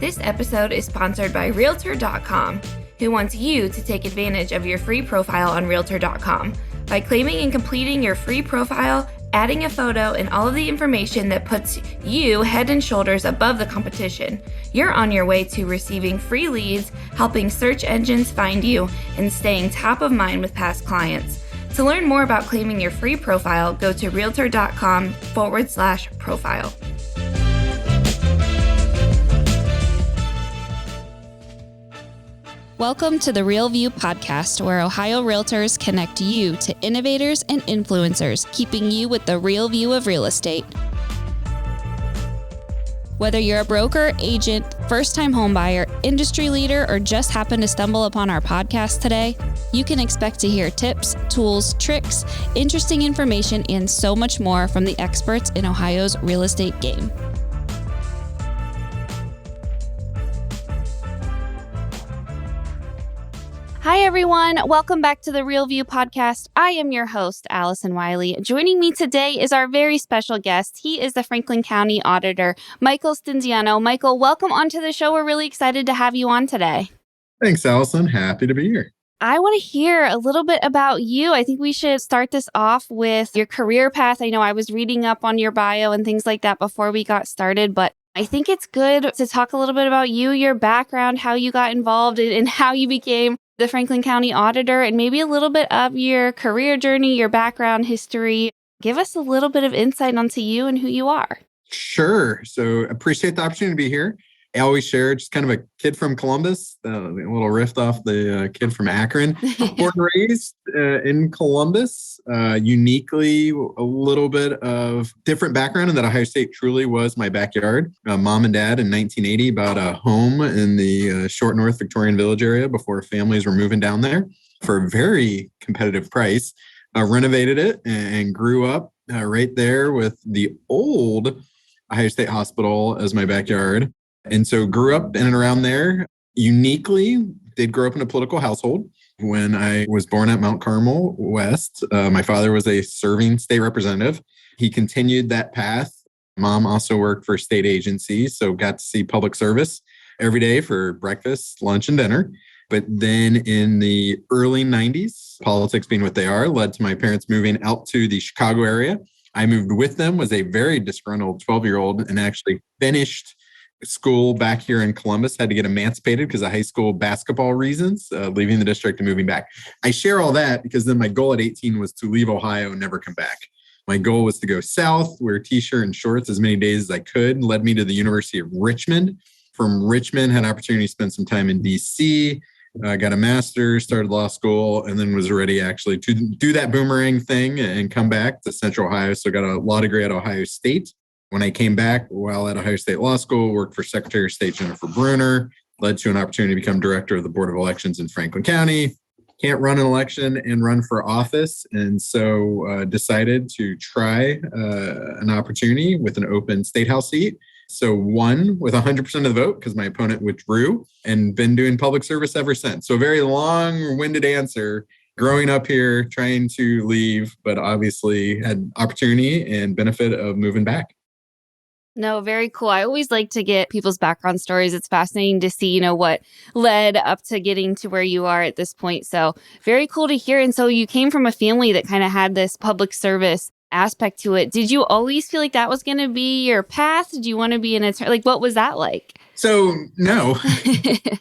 This episode is sponsored by Realtor.com, who wants you to take advantage of your free profile on Realtor.com. By claiming and completing your free profile, adding a photo, and all of the information that puts you head and shoulders above the competition, you're on your way to receiving free leads, helping search engines find you, and staying top of mind with past clients. To learn more about claiming your free profile, go to Realtor.com/profile. Welcome to the Real View podcast, where Ohio Realtors connect you to innovators and influencers, keeping you with the real view of real estate. Whether you're a broker, agent, first-time homebuyer, industry leader, or just happen to stumble upon our podcast today, you can expect to hear tips, tools, tricks, interesting information, and so much more from the experts in Ohio's real estate game. Hi, everyone. Welcome back to the Real View podcast. I am your host, Allison Wiley. Joining me today is our very special guest. He is the Franklin County Auditor, Michael Stinziano. Michael, welcome onto the show. We're really excited to have you on today. Thanks, Allison. Happy to be here. I want to hear a little bit about you. I think we should start this off with your career path. I know I was reading up on your bio and things like that before we got started, but I think it's good to talk a little bit about you, your background, how you got involved, and how you became the Franklin County Auditor, and maybe a little bit of your career journey, your background history. Give us a little bit of insight onto you and who you are. Sure. So appreciate the opportunity to be here. I always share just kind of a kid from Columbus, a little riff off the kid from Akron. Born and raised in Columbus, uniquely a little bit of different background in that Ohio State truly was my backyard. Mom and dad in 1980 bought a home in the short North Victorian Village area before families were moving down there for a very competitive price. Renovated it and grew up right there with the old Ohio State Hospital as my backyard. And so grew up in and around there. Uniquely, did grow up in a political household. When I was born at Mount Carmel West, my father was a serving state representative. He continued that path. Mom also worked for state agencies, so got to see public service every day for breakfast, lunch, and dinner. But then in the early 90s, politics being what they are, led to my parents moving out to the Chicago area. I moved with them, was a very disgruntled 12-year-old, and actually finished school back here in Columbus, had to get emancipated because of high school basketball reasons, leaving the district and moving back. I share all that because then my goal at 18 was to leave Ohio and never come back. My goal was to go south, wear t-shirt and shorts as many days as I could, led me to the University of Richmond. From Richmond, had an opportunity to spend some time in DC, got a master's, started law school, and then was ready actually to do that boomerang thing and come back to Central Ohio. So got a law degree at Ohio State. When I came back while at Ohio State Law School, worked for Secretary of State Jennifer Bruner, led to an opportunity to become director of the Board of Elections in Franklin County. Can't run an election and run for office. And so decided to try an opportunity with an open state house seat. So won with 100% of the vote because my opponent withdrew, and been doing public service ever since. So a very long-winded answer. Growing up here, trying to leave, but obviously had opportunity and benefit of moving back. No, very cool. I always like to get people's background stories. It's fascinating to see, what led up to getting to where you are at this point. So very cool to hear. And so you came from a family that kind of had this public service aspect to it. Did you always feel like that was going to be your path? Did you want to be an attorney? Like, what was that like? So, no.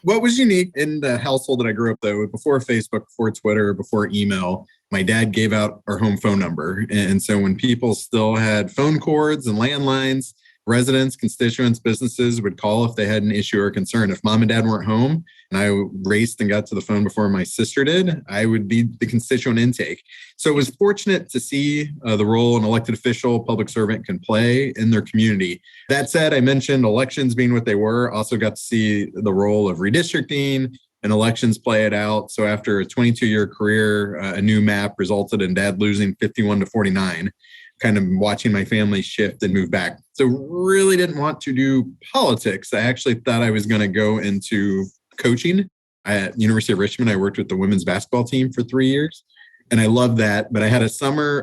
What was unique in the household that I grew up, though, before Facebook, before Twitter, before email, my dad gave out our home phone number. And so when people still had phone cords and landlines, residents, constituents, businesses would call if they had an issue or concern. If mom and dad weren't home and I raced and got to the phone before my sister did, I would be the constituent intake. So it was fortunate to see the role an elected official, public servant can play in their community. That said, I mentioned elections being what they were, also got to see the role of redistricting and elections play it out. So after a 22-year career, a new map resulted in dad losing 51-49. Kind of watching my family shift and move back. So really didn't want to do politics. I actually thought I was going to go into coaching. At University of Richmond, I worked with the women's basketball team for 3 years. And I loved that. But I had a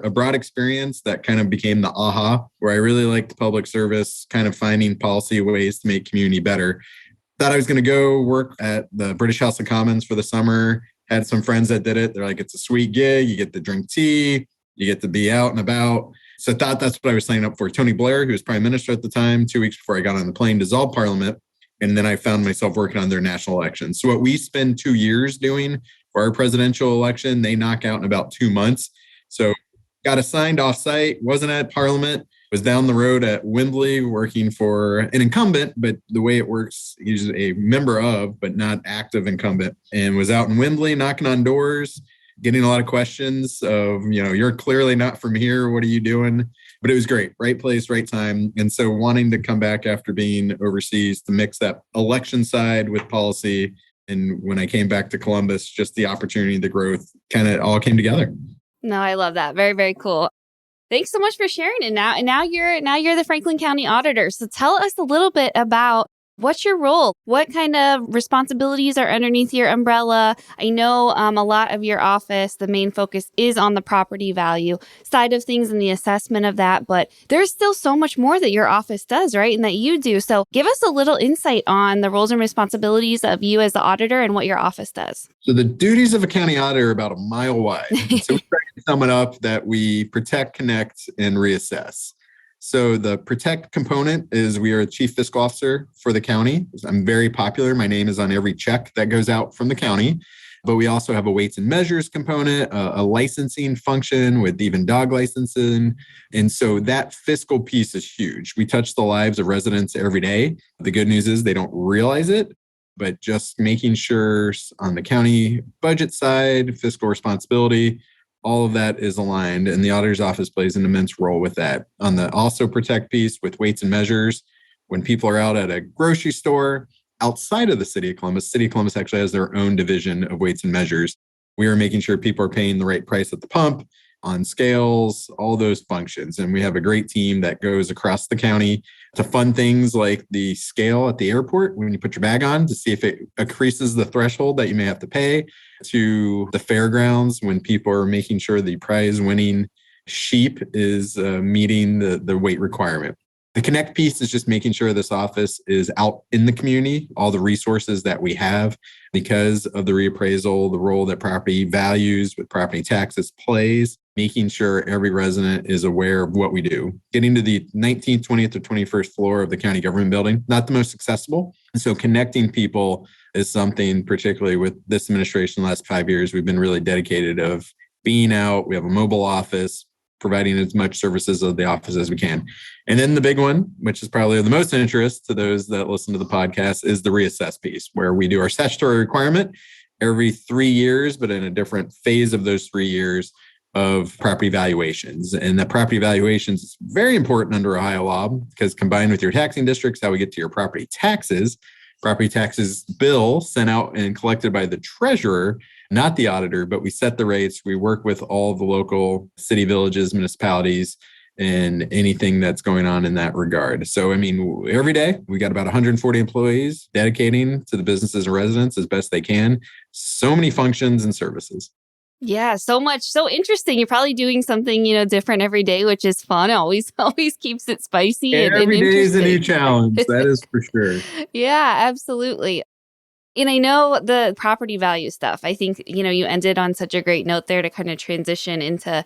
broad experience that kind of became the aha, where I really liked public service, kind of finding policy ways to make community better. Thought I was going to go work at the British House of Commons for the summer. Had some friends that did it. They're like, it's a sweet gig. You get to drink tea. You get to be out and about. So I thought that's what I was signing up for. Tony Blair, who was prime minister at the time, 2 weeks before I got on the plane, dissolved parliament. And then I found myself working on their national elections. So what we spend 2 years doing for our presidential election, they knock out in about 2 months. So got assigned offsite, wasn't at parliament, was down the road at Wembley working for an incumbent, but the way it works, he's a member of, but not active incumbent, and was out in Wembley knocking on doors, getting a lot of questions of, you're clearly not from here. What are you doing? But it was great. Right place, right time. And so wanting to come back after being overseas to mix that election side with policy. And when I came back to Columbus, just the opportunity, the growth kind of all came together. No, I love that. Very, very cool. Thanks so much for sharing it. Now you're the Franklin County Auditor. So tell us a little bit about what's your role? What kind of responsibilities are underneath your umbrella? I know a lot of your office, the main focus is on the property value side of things and the assessment of that, but there's still so much more that your office does, right? And that you do. So give us a little insight on the roles and responsibilities of you as the auditor and what your office does. So the duties of a county auditor are about a mile wide. So we try to sum it up that we protect, connect, and reassess. So the protect component is we are a chief fiscal officer for the county. I'm very popular. My name is on every check that goes out from the county. But we also have a weights and measures component, a licensing function with even dog licensing. And so that fiscal piece is huge. We touch the lives of residents every day. The good news is they don't realize it, but just making sure on the county budget side, fiscal responsibility, all of that is aligned, and the auditor's office plays an immense role with that. On the also protect piece with weights and measures, when people are out at a grocery store outside of the city of Columbus actually has their own division of weights and measures. We are making sure people are paying the right price at the pump, on scales, all those functions. And we have a great team that goes across the county to fund things like the scale at the airport when you put your bag on to see if it increases the threshold that you may have to pay, to the fairgrounds when people are making sure the prize winning sheep is meeting the weight requirement. The connect piece is just making sure this office is out in the community, all the resources that we have because of the reappraisal, the role that property values with property taxes plays, making sure every resident is aware of what we do. Getting to the 19th, 20th, or 21st floor of the county government building, not the most accessible. And so connecting people is something, particularly with this administration the last 5 years, we've been really dedicated of being out. We have a mobile office, providing as much services of the office as we can. And then the big one, which is probably of the most interest to those that listen to the podcast, is the reassess piece, where we do our statutory requirement every 3 years, but in a different phase of those 3 years of property valuations. And the property valuations is very important under Ohio law because combined with your taxing districts, how we get to your property taxes bill sent out and collected by the treasurer, not the auditor, but we set the rates. We work with all the local city, villages, municipalities, and anything that's going on in that regard. So, every day we got about 140 employees dedicating to the businesses and residents as best they can. So many functions and services. Yeah, so much. So interesting. You're probably doing something, different every day, which is fun. Always keeps it spicy and every day is a new interesting. challenge. That is for sure. Yeah, absolutely. And I know the property value stuff. I think, you ended on such a great note there to kind of transition into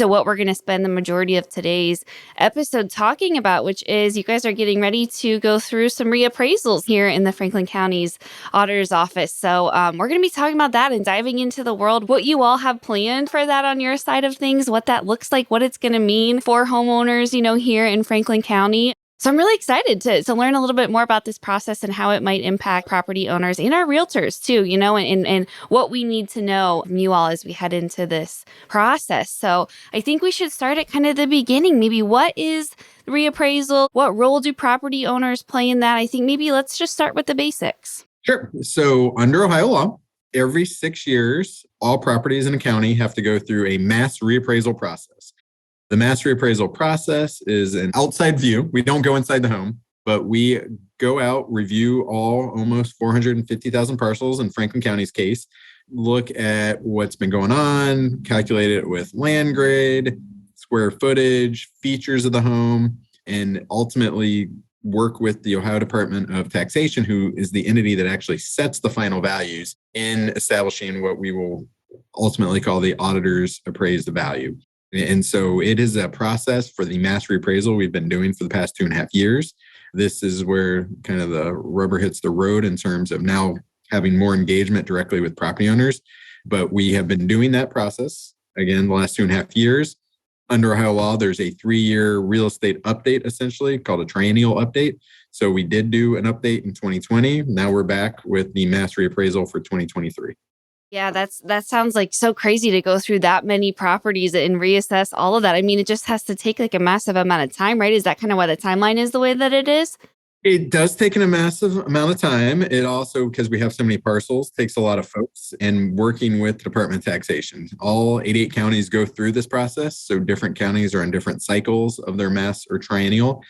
what we're going to spend the majority of today's episode talking about, which is you guys are getting ready to go through some reappraisals here in the Franklin County's Auditor's Office. So we're going to be talking about that and diving into the world, what you all have planned for that on your side of things, what that looks like, what it's going to mean for homeowners, here in Franklin County. So I'm really excited to learn a little bit more about this process and how it might impact property owners and our realtors too, and what we need to know from you all as we head into this process. So I think we should start at kind of the beginning. Maybe what is the reappraisal? What role do property owners play in that? I think maybe let's just start with the basics. Sure. So under Ohio law, every 6 years, all properties in a county have to go through a mass reappraisal process. The mass reappraisal process is an outside view. We don't go inside the home, but we go out, review almost 450,000 parcels in Franklin County's case, look at what's been going on, calculate it with land grade, square footage, features of the home, and ultimately work with the Ohio Department of Taxation, who is the entity that actually sets the final values in establishing what we will ultimately call the auditor's appraised value. And so it is a process for the mass reappraisal we've been doing for the past 2.5 years. This is where kind of the rubber hits the road in terms of now having more engagement directly with property owners. But we have been doing that process, again, the last 2.5 years. Under Ohio law, there's a 3-year real estate update, essentially, called a triennial update. So we did do an update in 2020. Now we're back with the mass reappraisal for 2023. Yeah, that sounds like so crazy to go through that many properties and reassess all of that. I mean, it just has to take like a massive amount of time, right? Is that kind of why the timeline is the way that it is? It does take a massive amount of time. It also, because we have so many parcels, takes a lot of folks and working with the Department of Taxation. All 88 counties go through this process. So different counties are in different cycles of their mass or triennial.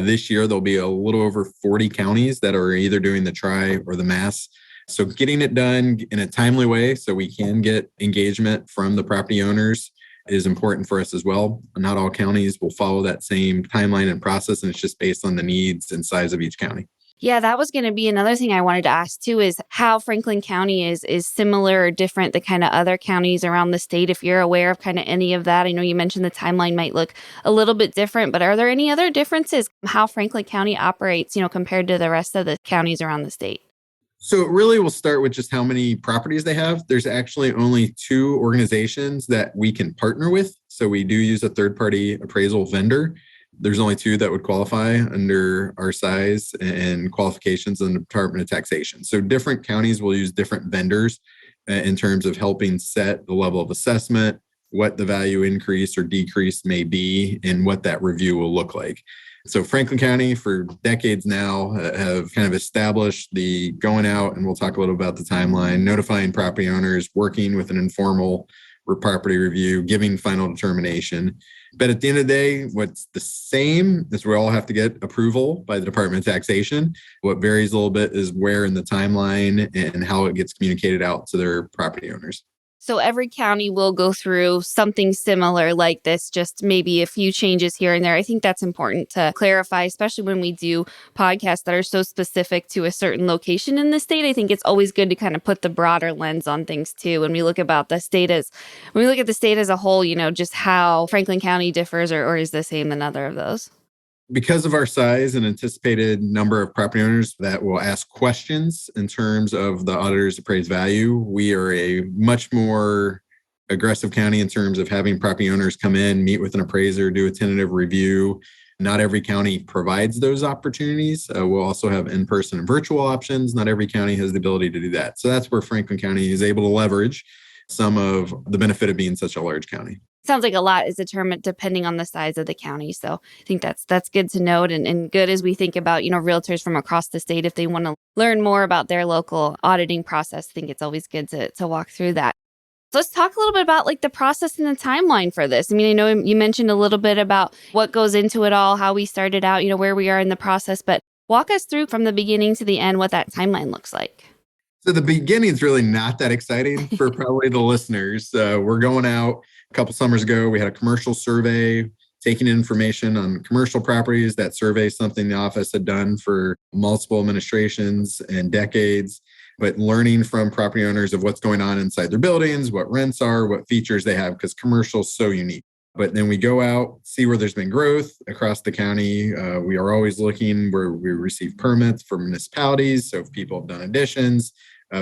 This year, there'll be a little over 40 counties that are either doing the tri or the mass. So getting it done in a timely way so we can get engagement from the property owners is important for us as well. Not all counties will follow that same timeline and process, and it's just based on the needs and size of each county. Yeah, that was going to be another thing I wanted to ask too, is how Franklin County is similar or different than kind of other counties around the state. If you're aware of kind of any of that, I know you mentioned the timeline might look a little bit different, but are there any other differences how Franklin County operates, compared to the rest of the counties around the state? So it really will start with just how many properties they have. There's actually only 2 organizations that we can partner with. So we do use a third-party appraisal vendor. There's only 2 that would qualify under our size and qualifications in the Department of Taxation. So different counties will use different vendors in terms of helping set the level of assessment, what the value increase or decrease may be, and what that review will look like. So Franklin County for decades now have kind of established the going out, and we'll talk a little about the timeline, notifying property owners, working with an informal property review, giving final determination. But at the end of the day, what's the same is we all have to get approval by the Department of Taxation. What varies a little bit is where in the timeline and how it gets communicated out to their property owners. So every county will go through something similar like this, just maybe a few changes here and there. I think that's important to clarify, especially when we do podcasts that are so specific to a certain location in the state. I think it's always good to kind of put the broader lens on things too. When we look at the state as a whole, just how Franklin County differs or is the same than other of those. Because of our size and anticipated number of property owners that will ask questions in terms of the auditor's appraised value, we are a much more aggressive county in terms of having property owners come in, meet with an appraiser, do a tentative review. Not every county provides those opportunities. We'll also have in-person and virtual options. Not every county has the ability to do that. So that's where Franklin County is able to leverage some of the benefit of being such a large county. Sounds like a lot is determined depending on the size of the county. So I think that's good to note and good as we think about, realtors from across the state, if they want to learn more about their local auditing process, I think it's always good to walk through that. So let's talk a little bit about the process and the timeline for this. I mean, I know you mentioned a little bit about what goes into it all, how we started out, where we are in the process, but walk us through from the beginning to the end what that timeline looks like. So the beginning is really not that exciting for probably the listeners. We're going out. A couple summers ago, we had a commercial survey, taking information on commercial properties. That survey is something the office had done for multiple administrations and decades, but learning from property owners of what's going on inside their buildings, what rents are, what features they have, because commercial is so unique. But then we go out, see where there's been growth across the county. We are always looking where we receive permits for municipalities. So if people have done additions,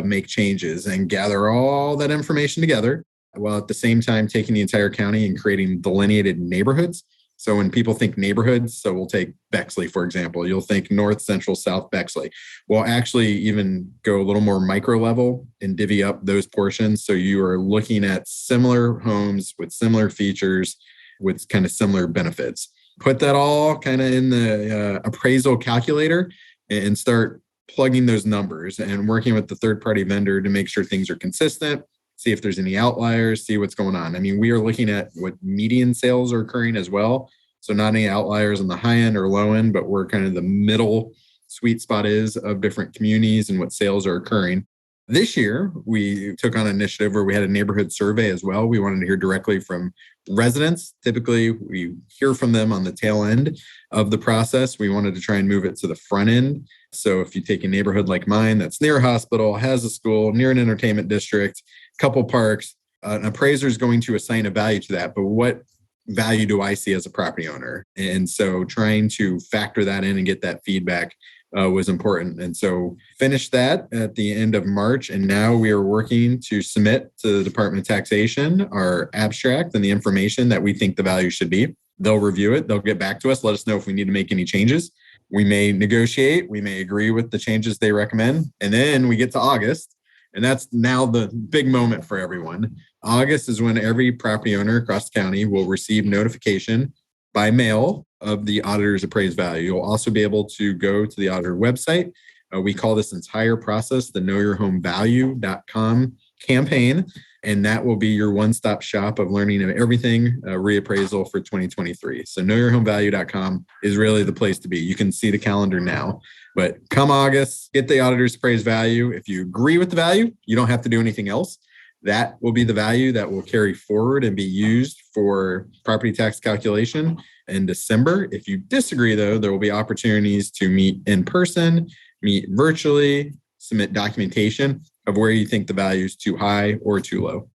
make changes and gather all that information together, while at the same time taking the entire county and creating delineated neighborhoods. So when people think neighborhoods, so we'll take Bexley, for example, you'll think North, Central, South Bexley. We'll actually even go a little more micro level and divvy up those portions. So you are looking at similar homes with similar features, with kind of similar benefits. Put that all kind of in the appraisal calculator and start plugging those numbers and working with the third-party vendor to make sure things are consistent, see if there's any outliers, see what's going on. I mean, we are looking at what median sales are occurring as well. So not any outliers on the high end or low end, but where kind of the middle sweet spot is of different communities and what sales are occurring. This year, we took on an initiative where we had a neighborhood survey as well. We wanted to hear directly from residents. Typically, we hear from them on the tail end of the process. We wanted to try and move it to the front end. So if you take a neighborhood like mine that's near a hospital, has a school, near an entertainment district, couple parks, an appraiser is going to assign a value to that. But what value do I see as a property owner? And so trying to factor that in and get that feedback was important. And so finished that at the end of March. And now we are working to submit to the Department of Taxation our abstract and the information that we think the value should be. They'll review it. They'll get back to us, let us know if we need to make any changes. We may negotiate. We may agree with the changes they recommend. And then we get to August. And that's now the big moment for everyone. August is when every property owner across the county will receive notification by mail of the auditor's appraised value. You'll also be able to go to the auditor website. We call this entire process the knowyourhomevalue.com campaign. And that will be your one-stop shop of learning of everything reappraisal for 2023. So knowyourhomevalue.com is really the place to be. You can see the calendar now. But come August, get the auditor's appraised value. If you agree with the value, you don't have to do anything else. That will be the value that will carry forward and be used for property tax calculation in December. If you disagree, though, there will be opportunities to meet in person, meet virtually, submit documentation of where you think the value is too high or too low.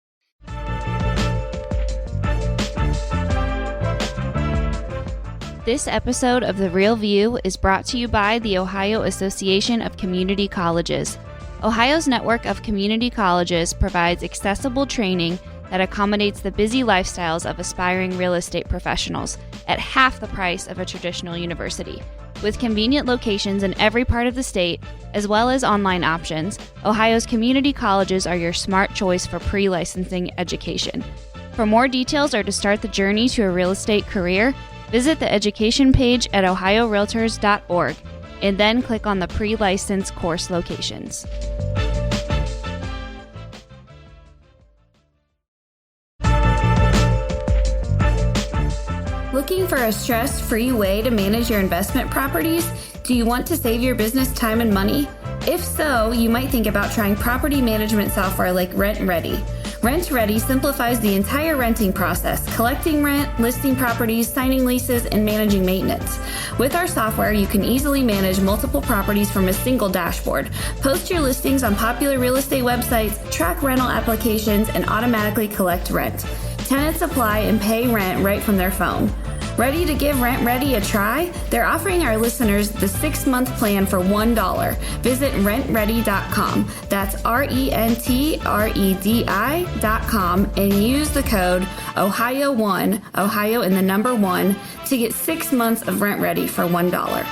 This episode of The Real View is brought to you by the Ohio Association of Community Colleges. Ohio's network of community colleges provides accessible training that accommodates the busy lifestyles of aspiring real estate professionals at half the price of a traditional university. With convenient locations in every part of the state, as well as online options, Ohio's community colleges are your smart choice for pre-licensing education. For more details or to start the journey to a real estate career, visit the education page at ohiorealtors.org and then click on the pre-license course locations. Looking for a stress-free way to manage your investment properties? Do you want to save your business time and money? If so, you might think about trying property management software like RentRedi. RentRedi simplifies the entire renting process, collecting rent, listing properties, signing leases, and managing maintenance. With our software, you can easily manage multiple properties from a single dashboard, post your listings on popular real estate websites, track rental applications, and automatically collect rent. Tenants apply and pay rent right from their phone. Ready to give RentRedi a try? They're offering our listeners the 6-month plan for $1. Visit rentredi.com. That's RENTREDI.com and use the code OHIO1, Ohio and the number 1, to get 6 months of RentRedi for $1.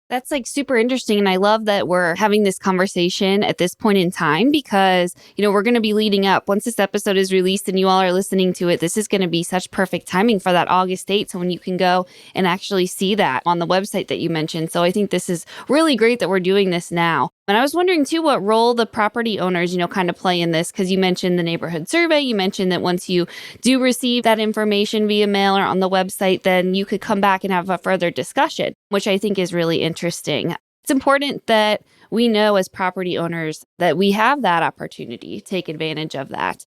That's like super interesting. And I love that we're having this conversation at this point in time because, we're going to be leading up. Once this episode is released and you all are listening to it, this is going to be such perfect timing for that August date. So when you can go and actually see that on the website that you mentioned. So I think this is really great that we're doing this now. And I was wondering too, what role the property owners, kind of play in this, because you mentioned the neighborhood survey. You mentioned that once you do receive that information via mail or on the website, then you could come back and have a further discussion, which I think is really interesting. It's important that we know as property owners that we have that opportunity, take advantage of that.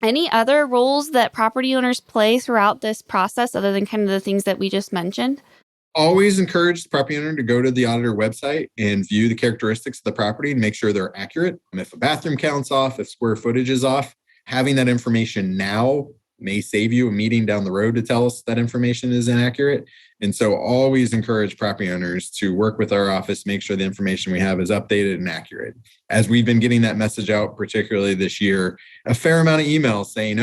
Any other roles that property owners play throughout this process other than kind of the things that we just mentioned? Always encourage the property owner to go to the auditor website and view the characteristics of the property and make sure they're accurate. If a bathroom count's off, if square footage is off, having that information now may save you a meeting down the road to tell us that information is inaccurate. And so always encourage property owners to work with our office, make sure the information we have is updated and accurate. As we've been getting that message out, particularly this year, a fair amount of emails saying,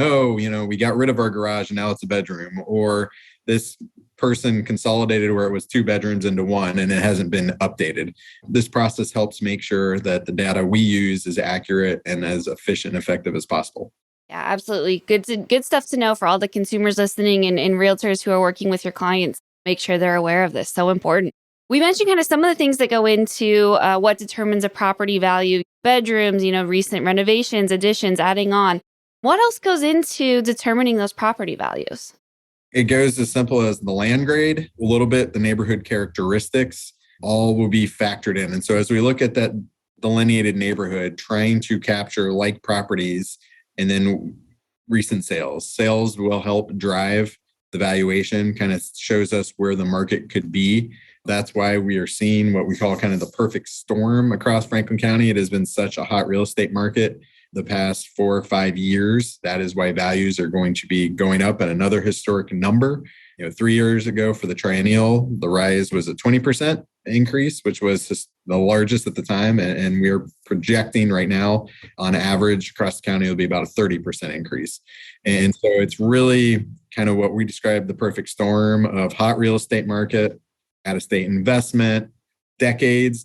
we got rid of our garage and now it's a bedroom, or this person consolidated where it was 2 bedrooms into 1 and it hasn't been updated. This process helps make sure that the data we use is accurate and as efficient and effective as possible. Yeah, absolutely. Good stuff to know for all the consumers listening and realtors who are working with your clients. Make sure they're aware of this. So important. We mentioned kind of some of the things that go into what determines a property value, bedrooms, recent renovations, additions, adding on. What else goes into determining those property values? It goes as simple as the land grade, a little bit, the neighborhood characteristics, all will be factored in. And so as we look at that delineated neighborhood, trying to capture like properties and then recent sales. Sales will help drive the valuation, kind of shows us where the market could be. That's why we are seeing what we call kind of the perfect storm across Franklin County. It has been such a hot real estate market the past 4 or 5 years. That is why values are going to be going up at another historic number. 3 years ago for the triennial, the rise was a 20% increase, which was the largest at the time. And we're projecting right now on average across the county, it'll be about a 30% increase. And so it's really kind of what we describe the perfect storm of hot real estate market, out-of-state investment, decades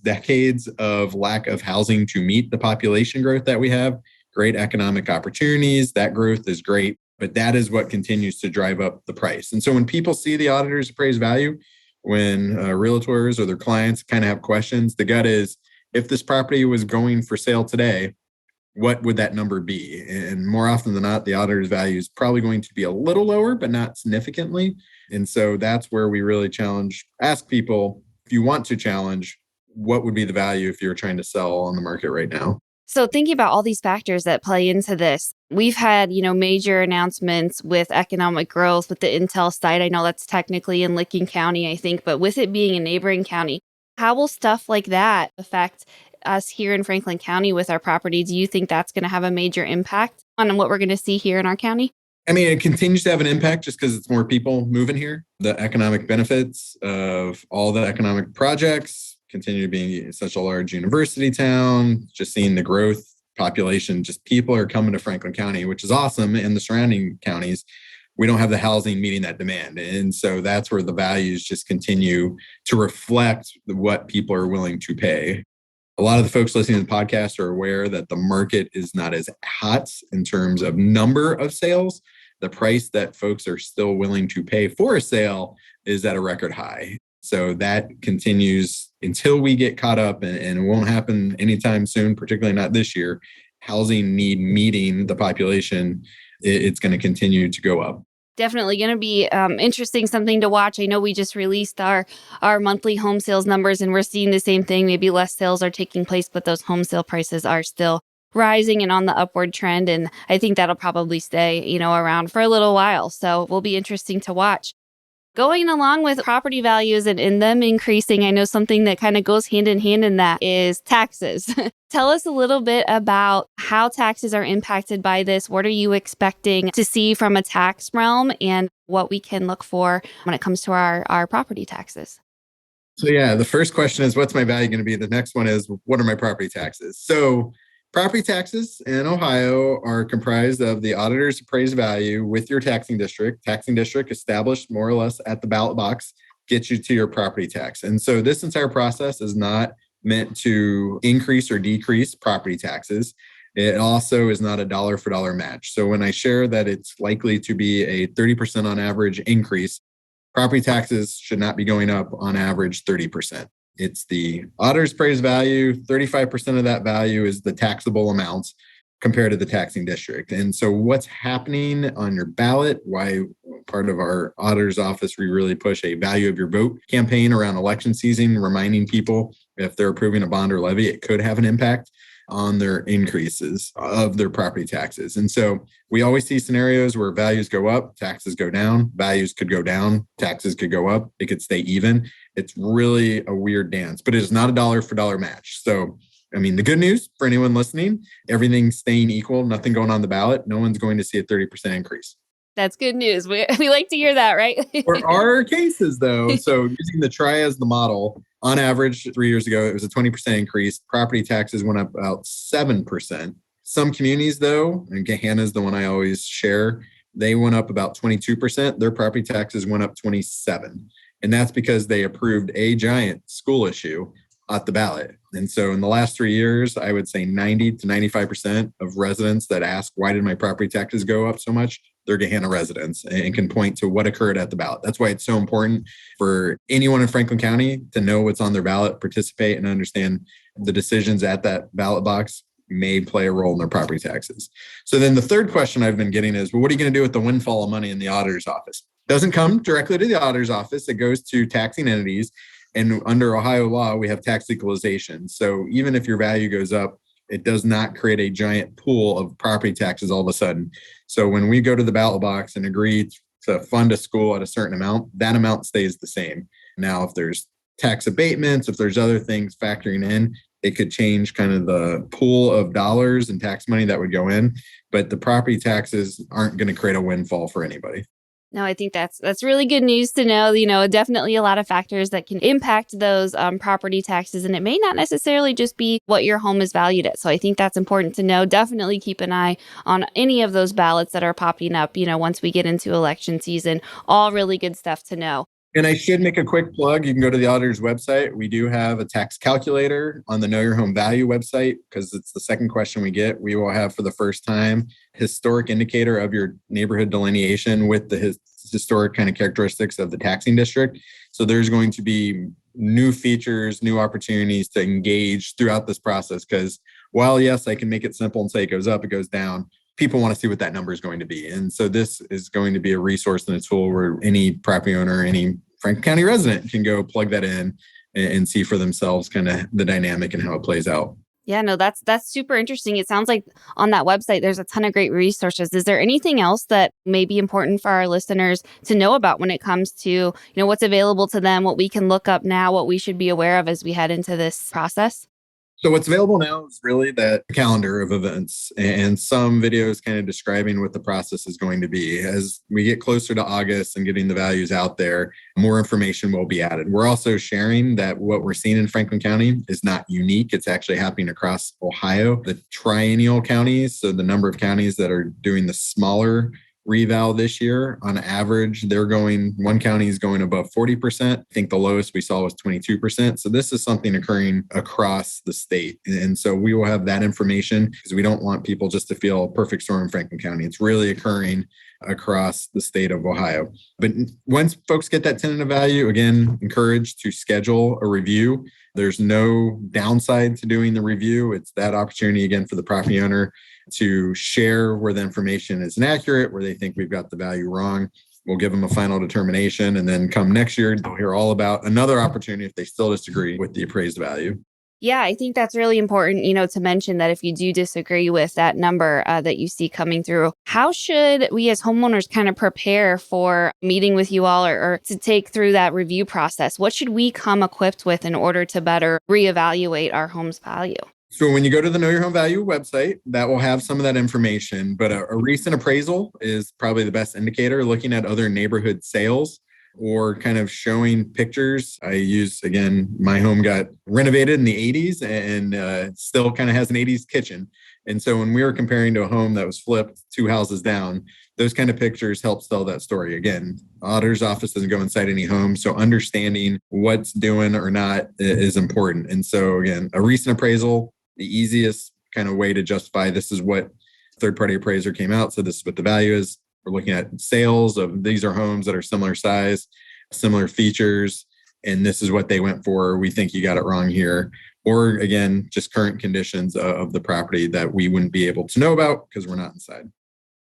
of lack of housing to meet the population growth that we have, great economic opportunities. That growth is great, but that is what continues to drive up the price. And so when people see the auditors appraise value, when realtors or their clients kind of have questions, the gut is, if this property was going for sale today, what would that number be? And more often than not, the auditor's value is probably going to be a little lower, but not significantly. And so that's where we really ask people, if you want to challenge, what would be the value if you're trying to sell on the market right now? So thinking about all these factors that play into this, we've had, major announcements with economic growth with the Intel site. I know that's technically in Licking County, I think, but with it being a neighboring county, how will stuff like that affect us here in Franklin County with our property? Do you think that's going to have a major impact on what we're going to see here in our county? I mean, it continues to have an impact just because it's more people moving here. The economic benefits of all the economic projects continue to be such a large university town, just seeing the growth population, just people are coming to Franklin County, which is awesome. In the surrounding counties, we don't have the housing meeting that demand. And so that's where the values just continue to reflect what people are willing to pay. A lot of the folks listening to the podcast are aware that the market is not as hot in terms of number of sales. The price that folks are still willing to pay for a sale is at a record high. So that continues until we get caught up, and it won't happen anytime soon, particularly not this year. Housing need meeting the population, it's going to continue to go up. Definitely going to be interesting, something to watch. I know we just released our monthly home sales numbers, and we're seeing the same thing. Maybe less sales are taking place, but those home sale prices are still rising and on the upward trend. And I think that'll probably stay, around for a little while. So it will be interesting to watch. Going along with property values and them increasing, I know something that kind of goes hand in hand in that is taxes. Tell us a little bit about how taxes are impacted by this. What are you expecting to see from a tax realm and what we can look for when it comes to our property taxes? So the first question is, what's my value going to be? The next one is, what are my property taxes? So property taxes in Ohio are comprised of the auditor's appraised value with your taxing district. Taxing district established more or less at the ballot box gets you to your property tax. And so this entire process is not meant to increase or decrease property taxes. It also is not a dollar for dollar match. So when I share that it's likely to be a 30% on average increase, property taxes should not be going up on average 30%. It's the auditor's appraised value. 35% of that value is the taxable amounts compared to the taxing district. And so what's happening on your ballot, why part of our auditor's office, we really push a value of your vote campaign around election season, reminding people if they're approving a bond or levy, it could have an impact on their increases of their property taxes. And so we always see scenarios where values go up, taxes go down, values could go down, taxes could go up, it could stay even. It's really a weird dance, but it is not a dollar for dollar match. So, the good news for anyone listening, everything's staying equal, nothing going on the ballot. No one's going to see a 30% increase. That's good news. We like to hear that, right? There are cases, though. So using the TRI as the model, on average, 3 years ago, it was a 20% increase. Property taxes went up about 7%. Some communities, though, and Gahanna is the one I always share, they went up about 22%. Their property taxes went up 27%. And that's because they approved a giant school issue at the ballot. And so in the last 3 years, I would say 90 to 95% of residents that ask, why did my property taxes go up so much? They're Gahanna residents and can point to what occurred at the ballot. That's why it's so important for anyone in Franklin County to know what's on their ballot, participate, and understand the decisions at that ballot box may play a role in their property taxes. So then the third question I've been getting is, well, what are you going to do with the windfall of money in the auditor's office? Doesn't come directly to the auditor's office. It goes to taxing entities. And under Ohio law, we have tax equalization. So even if your value goes up, it does not create a giant pool of property taxes all of a sudden. So when we go to the ballot box and agree to fund a school at a certain amount, that amount stays the same. Now, if there's tax abatements, if there's other things factoring in, it could change kind of the pool of dollars and tax money that would go in. But the property taxes aren't going to create a windfall for anybody. No, I think that's really good news to know. Definitely a lot of factors that can impact those property taxes, and it may not necessarily just be what your home is valued at. So I think that's important to know. Definitely keep an eye on any of those ballots that are popping up, once we get into election season. All really good stuff to know. And I should make a quick plug. You can go to the auditor's website. We do have a tax calculator on the Know Your Home Value website because it's the second question we get. We will have for the first time historic indicator of your neighborhood delineation with the historic kind of characteristics of the taxing district. So there's going to be new features, new opportunities to engage throughout this process. Because while, yes, I can make it simple and say it goes up, it goes down, people want to see what that number is going to be. And so this is going to be a resource and a tool where any property owner, any Franklin County resident can go plug that in and see for themselves kind of the dynamic and how it plays out. Yeah, no, that's super interesting. It sounds like on that website, there's a ton of great resources. Is there anything else that may be important for our listeners to know about when it comes to, what's available to them, what we can look up now, what we should be aware of as we head into this process? So what's available now is really that calendar of events and some videos kind of describing what the process is going to be. As we get closer to August and getting the values out there, more information will be added. We're also sharing that what we're seeing in Franklin County is not unique. It's actually happening across Ohio. The triennial counties, so the number of counties that are doing the smaller reval this year, on average, one county is going above 40%. I think the lowest we saw was 22%. So this is something occurring across the state. And so we will have that information because we don't want people just to feel a perfect storm in Franklin County. It's really occurring across the state of Ohio. But once folks get that tentative value, again, encouraged to schedule a review. There's no downside to doing the review. It's that opportunity, again, for the property owner to share where the information is inaccurate, where they think we've got the value wrong. We'll give them a final determination. And then come next year, they'll hear all about another opportunity if they still disagree with the appraised value. Yeah, I think that's really important, to mention that if you do disagree with that number that you see coming through, how should we as homeowners kind of prepare for meeting with you all or to take through that review process? What should we come equipped with in order to better reevaluate our home's value? So when you go to the Know Your Home Value website, that will have some of that information, but a recent appraisal is probably the best indicator. Looking at other neighborhood sales or kind of showing pictures. I use, again, my home got renovated in the 80s and still kind of has an 80s kitchen. And so when we were comparing to a home that was flipped 2 houses down, those kind of pictures help tell that story. Again, auditor's office doesn't go inside any home. So understanding what's doing or not is important. And so again, a recent appraisal, the easiest kind of way to justify this is what third-party appraiser came out. So this is what the value is. We're looking at sales of these are homes that are similar size, similar features, and this is what they went for. We think you got it wrong here. Or again, just current conditions of the property that we wouldn't be able to know about because we're not inside.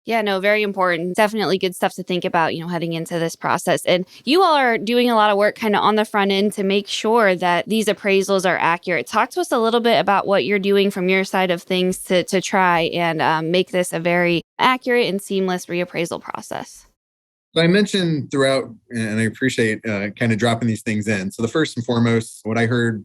Yeah, no, very important. Definitely good stuff to think about, heading into this process. And you all are doing a lot of work kind of on the front end to make sure that these appraisals are accurate. Talk to us a little bit about what you're doing from your side of things to try and make this a very accurate and seamless reappraisal process. So I mentioned throughout, and I appreciate kind of dropping these things in. So the first and foremost, what I heard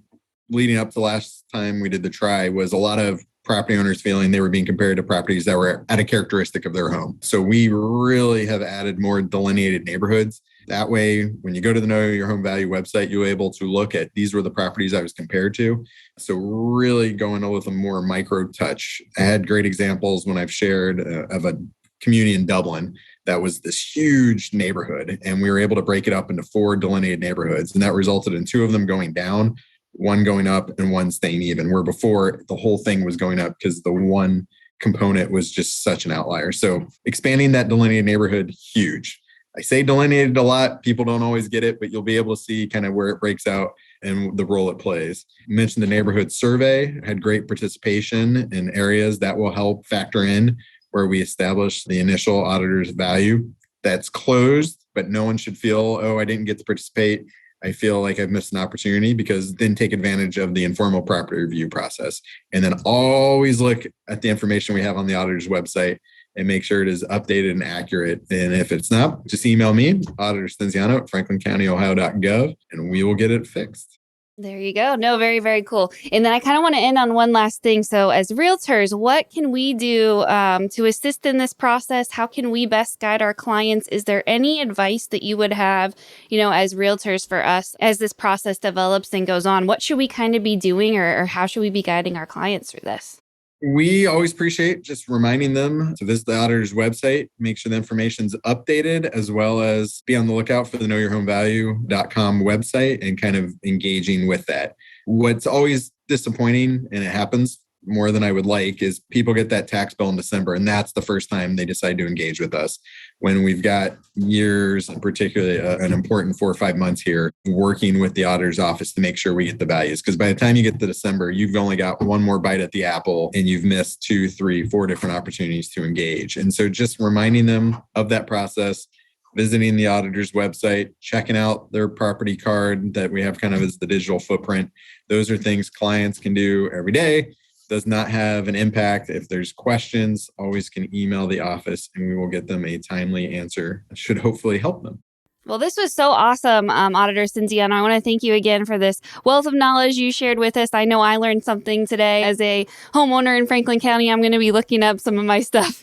leading up to last time we did the try was a lot of property owners feeling they were being compared to properties that were at a characteristic of their home. So we really have added more delineated neighborhoods. That way, when you go to the Know Your Home Value website, you're able to look at these were the properties I was compared to. So really going with a more micro touch. I had great examples when I've shared of a community in Dublin that was this huge neighborhood. And we were able to break it up into 4 delineated neighborhoods. And that resulted in 2 of them going down, 1 going up and 1 staying even, where before the whole thing was going up because the one component was just such an outlier. So expanding that delineated neighborhood, huge. I say delineated a lot. People don't always get it, but you'll be able to see kind of where it breaks out and the role it plays. You mentioned the neighborhood survey, had great participation in areas that will help factor in where we establish the initial auditor's value. That's closed but no one should feel, oh, I didn't get to participate. I feel like I've missed an opportunity, because then take advantage of the informal property review process. And then always look at the information we have on the auditor's website and make sure it is updated and accurate. And if it's not, just email me, Auditor Stinziano at franklincountyohio.gov, and we will get it fixed. There you go. No, very, very cool. And then I kind of want to end on one last thing. So as realtors, what can we do to assist in this process? How can we best guide our clients? Is there any advice that you would have, as realtors for us as this process develops and goes on? What should we kind of be doing, or how should we be guiding our clients through this? We always appreciate just reminding them to visit the auditor's website, make sure the information's updated, as well as be on the lookout for the knowyourhomevalue.com website and kind of engaging with that. What's always disappointing, and it happens more than I would like, is people get that tax bill in December, and that's the first time they decide to engage with us, when we've got years, and particularly an important 4 or 5 months here, working with the auditor's office to make sure we get the values. Because by the time you get to December, you've only got one more bite at the apple, and you've missed 2, 3, 4 different opportunities to engage. And so just reminding them of that process, visiting the auditor's website, checking out their property card that we have kind of as the digital footprint. Those are things clients can do every day. Does not have an impact. If there's questions, always can email the office, and we will get them a timely answer. It should hopefully help them. Well, this was so awesome, Auditor Stinziano. I want to thank you again for this wealth of knowledge you shared with us. I know I learned something today. As a homeowner in Franklin County, I'm going to be looking up some of my stuff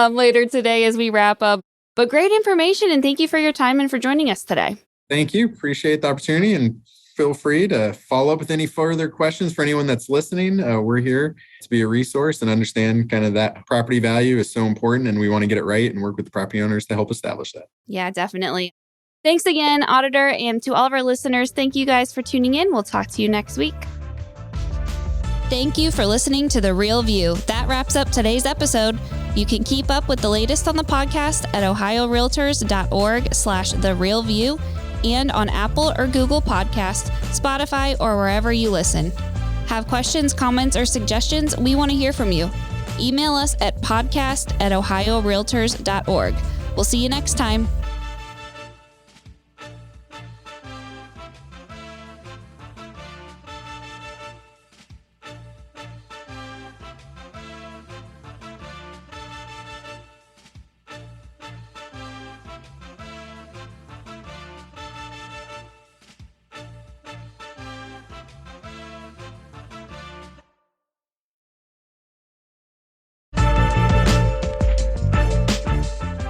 later today as we wrap up. But great information, and thank you for your time and for joining us today. Thank you. Appreciate the opportunity, and feel free to follow up with any further questions for anyone that's listening. We're here to be a resource and understand kind of that property value is so important, and we want to get it right and work with the property owners to help establish that. Yeah, definitely. Thanks again, Auditor. And to all of our listeners, thank you guys for tuning in. We'll talk to you next week. Thank you for listening to The Real View. That wraps up today's episode. You can keep up with the latest on the podcast at ohiorealtors.org/therealview and on Apple or Google Podcasts, Spotify, or wherever you listen. Have questions, comments, or suggestions? We want to hear from you. Email us at podcast@ohiorealtors.org. We'll see you next time.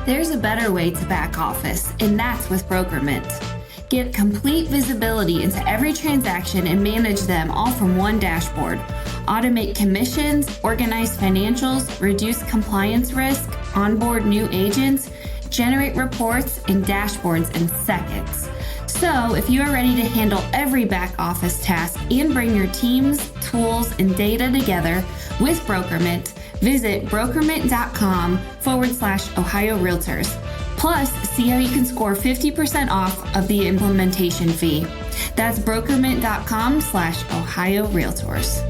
There's a better way to back office, and that's with Brokerment. Get complete visibility into every transaction and manage them all from one dashboard. Automate commissions, organize financials, reduce compliance risk, onboard new agents, generate reports and dashboards in seconds. So if you are ready to handle every back office task and bring your teams, tools, and data together with Brokerment, visit brokerment.com/Ohio Realtors. Plus, see how you can score 50% off of the implementation fee. That's brokerment.com/Ohio Realtors.